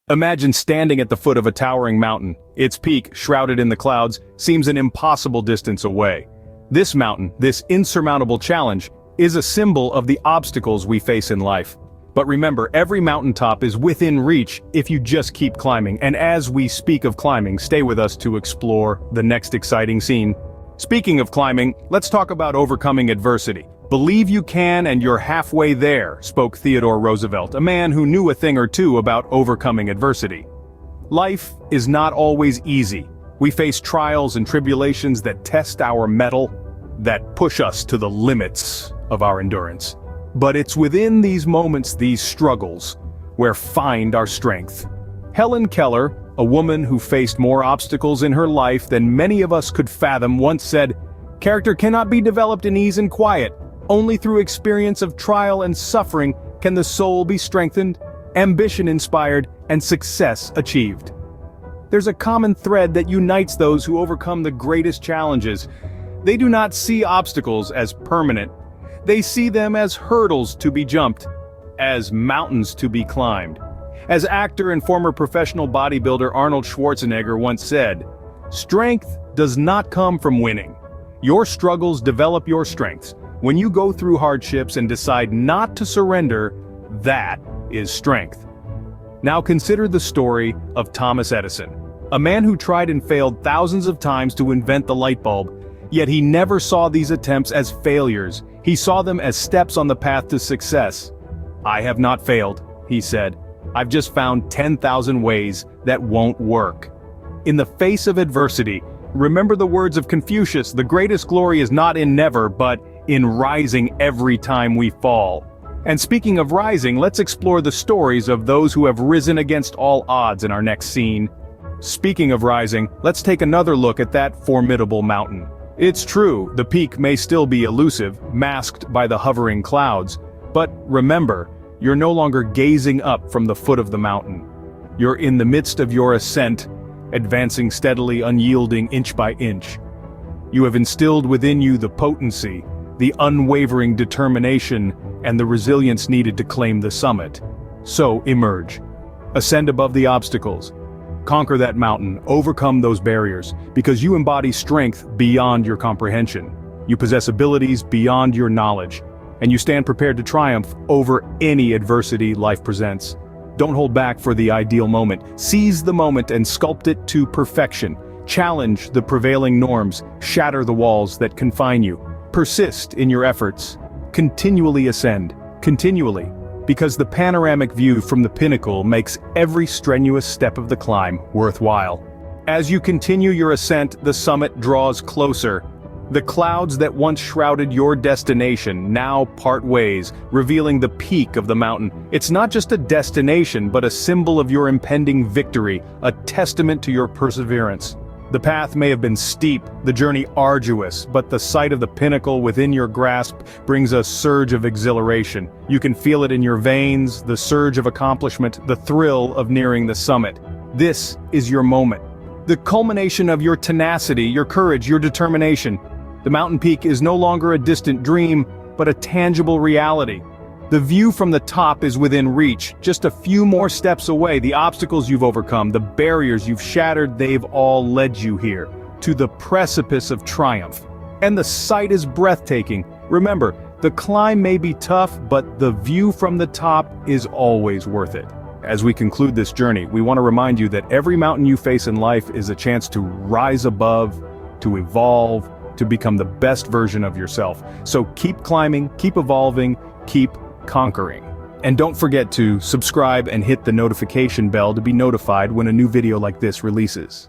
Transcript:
Imagine standing at the foot of a towering mountain. Its peak, shrouded in the clouds, seems an impossible distance away. This mountain, this insurmountable challenge, is a symbol of the obstacles we face in life. But remember, every mountaintop is within reach if you just keep climbing. And as we speak of climbing, stay with us to explore the next exciting scene. Speaking of climbing, let's talk about overcoming adversity. "Believe you can and you're halfway there," spoke Theodore Roosevelt, a man who knew a thing or two about overcoming adversity. Life is not always easy. We face trials and tribulations that test our mettle, that push us to the limits of our endurance. But it's within these moments, these struggles, where find our strength. Helen Keller, a woman who faced more obstacles in her life than many of us could fathom, once said, "Character cannot be developed in ease and quiet. Only through experience of trial and suffering can the soul be strengthened, ambition inspired, and success achieved." There's a common thread that unites those who overcome the greatest challenges. They do not see obstacles as permanent. They see them as hurdles to be jumped, as mountains to be climbed. As actor and former professional bodybuilder Arnold Schwarzenegger once said, "Strength does not come from winning. Your struggles develop your strengths. When you go through hardships and decide not to surrender, that is strength." Now consider the story of Thomas Edison, a man who tried and failed thousands of times to invent the light bulb, yet he never saw these attempts as failures. He saw them as steps on the path to success. "I have not failed," he said. "I've just found 10,000 ways that won't work." In the face of adversity, remember the words of Confucius, "The greatest glory is not in never, but in rising every time we fall." And speaking of rising, let's explore the stories of those who have risen against all odds in our next scene. Speaking of rising, let's take another look at that formidable mountain. It's true, the peak may still be elusive, masked by the hovering clouds, but remember, you're no longer gazing up from the foot of the mountain. You're in the midst of your ascent, advancing steadily, unyielding inch by inch. You have instilled within you the potency, the unwavering determination, and the resilience needed to claim the summit. So emerge. Ascend above the obstacles. Conquer that mountain, overcome those barriers, because you embody strength beyond your comprehension. You possess abilities beyond your knowledge, and you stand prepared to triumph over any adversity life presents. Don't hold back for the ideal moment. Seize the moment and sculpt it to perfection. Challenge the prevailing norms, shatter the walls that confine you. Persist in your efforts. Continually ascend. Continually. Because the panoramic view from the pinnacle makes every strenuous step of the climb worthwhile. As you continue your ascent, the summit draws closer. The clouds that once shrouded your destination now part ways, revealing the peak of the mountain. It's not just a destination, but a symbol of your impending victory, a testament to your perseverance. The path may have been steep, the journey arduous, but the sight of the pinnacle within your grasp brings a surge of exhilaration. You can feel it in your veins, the surge of accomplishment, the thrill of nearing the summit. This is your moment. The culmination of your tenacity, your courage, your determination. The mountain peak is no longer a distant dream, but a tangible reality. The view from the top is within reach, just a few more steps away. The obstacles you've overcome, the barriers you've shattered, they've all led you here, to the precipice of triumph. And the sight is breathtaking. Remember, the climb may be tough, but the view from the top is always worth it. As we conclude this journey, we want to remind you that every mountain you face in life is a chance to rise above, to evolve, to become the best version of yourself. So keep climbing, keep evolving, keep conquering. And don't forget to subscribe and hit the notification bell to be notified when a new video like this releases.